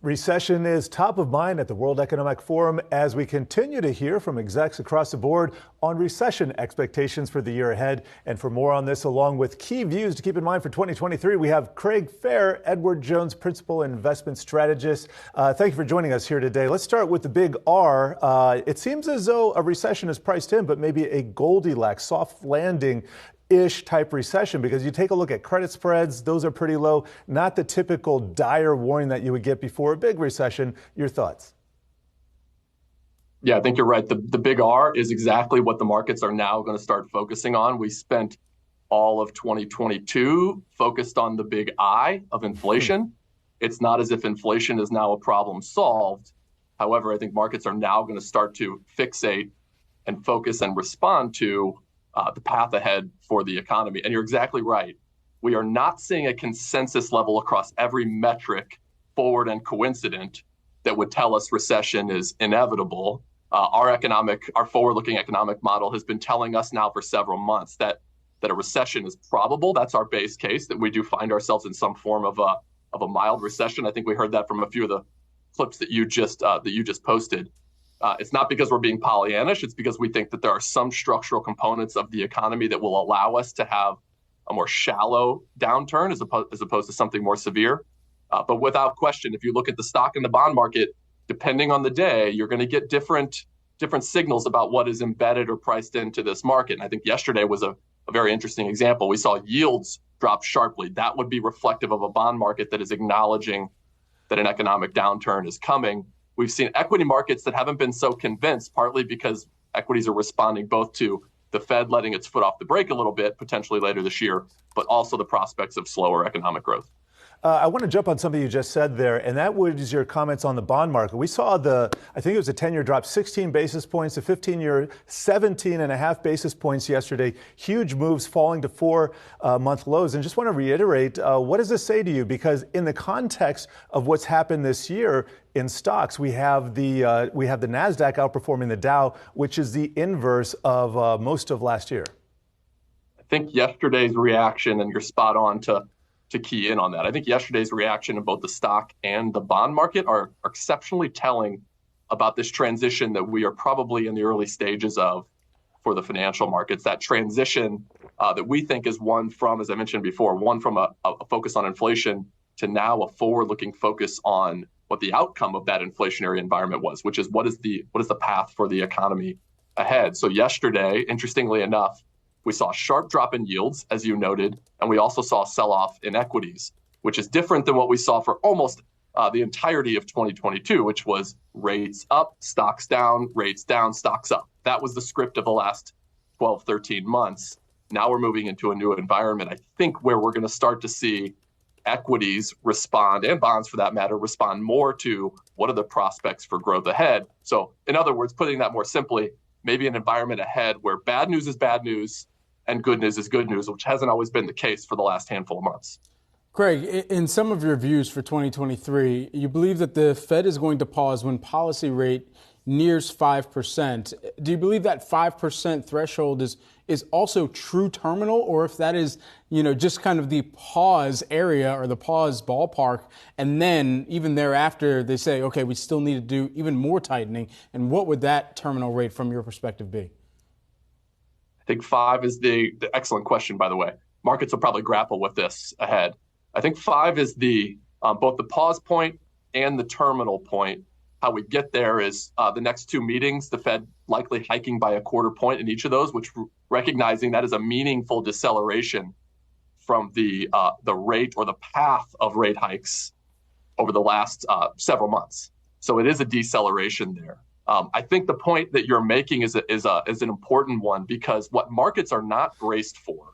Recession is top of mind at the World Economic Forum as we continue to hear from execs across the board on recession expectations for the year ahead. And for more on this, along with key views to keep in mind for 2023, we have Craig Fehr, Edward Jones Principal Investment Strategist. Thank you for joining us here today. Let's start with the big R. It seems as though a recession is priced in, but maybe a Goldilocks soft landing ish type recession, because you take a look at credit spreads, those are pretty low, not the typical dire warning that you would get before a big recession. Your thoughts? Yeah, I think you're right. The big R is exactly what the markets are now going to start focusing on. We spent all of 2022 focused on the big I of inflation. It's not as if inflation is now a problem solved. However, I think markets are now going to start to fixate and focus and respond to the path ahead for the economy. And you're exactly right. We are not seeing a consensus level across every metric, forward and coincident, that would tell us recession is inevitable. Our forward-looking economic model has been telling us now for several months that a recession is probable. That's our base case, that we do find ourselves in some form of a mild recession. I think we heard that from a few of the clips that you just posted. It's not because we're being Pollyannish. It's because we think that there are some structural components of the economy that will allow us to have a more shallow downturn as opposed to something more severe. But without question, if you look at the stock and the bond market, depending on the day, you're going to get different signals about what is embedded or priced into this market. And I think yesterday was a very interesting example. We saw yields drop sharply. That would be reflective of a bond market that is acknowledging that an economic downturn is coming. We've seen equity markets that haven't been so convinced, partly because equities are responding both to the Fed letting its foot off the brake a little bit, potentially later this year, but also the prospects of slower economic growth. I want to jump on something you just said there, and that was your comments on the bond market. We saw I think it was a 10-year drop, 16 basis points, a 15-year, 17.5 basis points yesterday. Huge moves falling to 4-month lows. And just want to reiterate, what does this say to you? Because in the context of what's happened this year in stocks, we have the NASDAQ outperforming the Dow, which is the inverse of most of last year. I think yesterday's reaction, and you're spot on to key in on that. I think yesterday's reaction in both the stock and the bond market are exceptionally telling about this transition that we are probably in the early stages of for the financial markets. That transition that we think is one from, as I mentioned before, one from a focus on inflation to now a forward-looking focus on what the outcome of that inflationary environment was, which is what is the path for the economy ahead. So yesterday, interestingly enough, we saw a sharp drop in yields, as you noted, and we also saw a sell-off in equities, which is different than what we saw for almost the entirety of 2022, which was rates up, stocks down, rates down, stocks up. That was the script of the last 12, 13 months. Now we're moving into a new environment, I think, where we're going to start to see equities respond, and bonds for that matter, respond more to what are the prospects for growth ahead. So in other words, putting that more simply, maybe an environment ahead where bad news is bad news and good news is good news, which hasn't always been the case for the last handful of months. Craig, in some of your views for 2023, you believe that the Fed is going to pause when policy rate nears 5%. Do you believe that 5% threshold is also true terminal, or if that is, just kind of the pause area or the pause ballpark, and then even thereafter they say, okay, we still need to do even more tightening, and what would that terminal rate from your perspective be? I think 5 is the excellent question, by the way. Markets will probably grapple with this ahead. I think 5 is both the pause point and the terminal point. How we get there is the next two meetings, the Fed likely hiking by a quarter point in each of those, which recognizing that is a meaningful deceleration from the rate or the path of rate hikes over the last several months. So it is a deceleration there. I think the point that you're making is an important one, because what markets are not braced for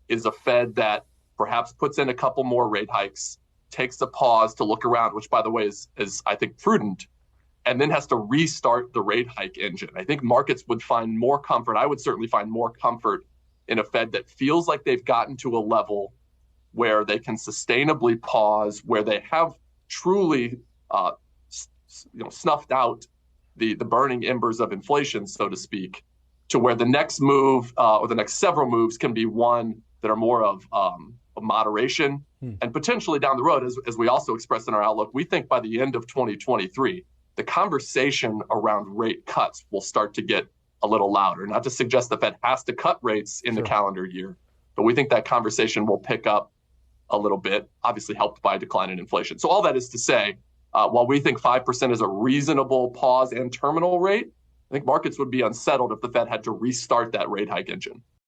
is a Fed that perhaps puts in a couple more rate hikes, takes a pause to look around, which, by the way, is I think prudent, and then has to restart the rate hike engine. I think markets would find more comfort. I would certainly find more comfort in a Fed that feels like they've gotten to a level where they can sustainably pause, where they have truly snuffed out the burning embers of inflation, so to speak, to where the next move or the next several moves can be one that are more of moderation And potentially down the road, as we also expressed in our outlook, we think by the end of 2023, the conversation around rate cuts will start to get a little louder. Not to suggest the Fed has to cut rates in the calendar year, but we think that conversation will pick up a little bit, obviously helped by a decline in inflation. So all that is to say, while we think 5% is a reasonable pause and terminal rate, I think markets would be unsettled if the Fed had to restart that rate hike engine.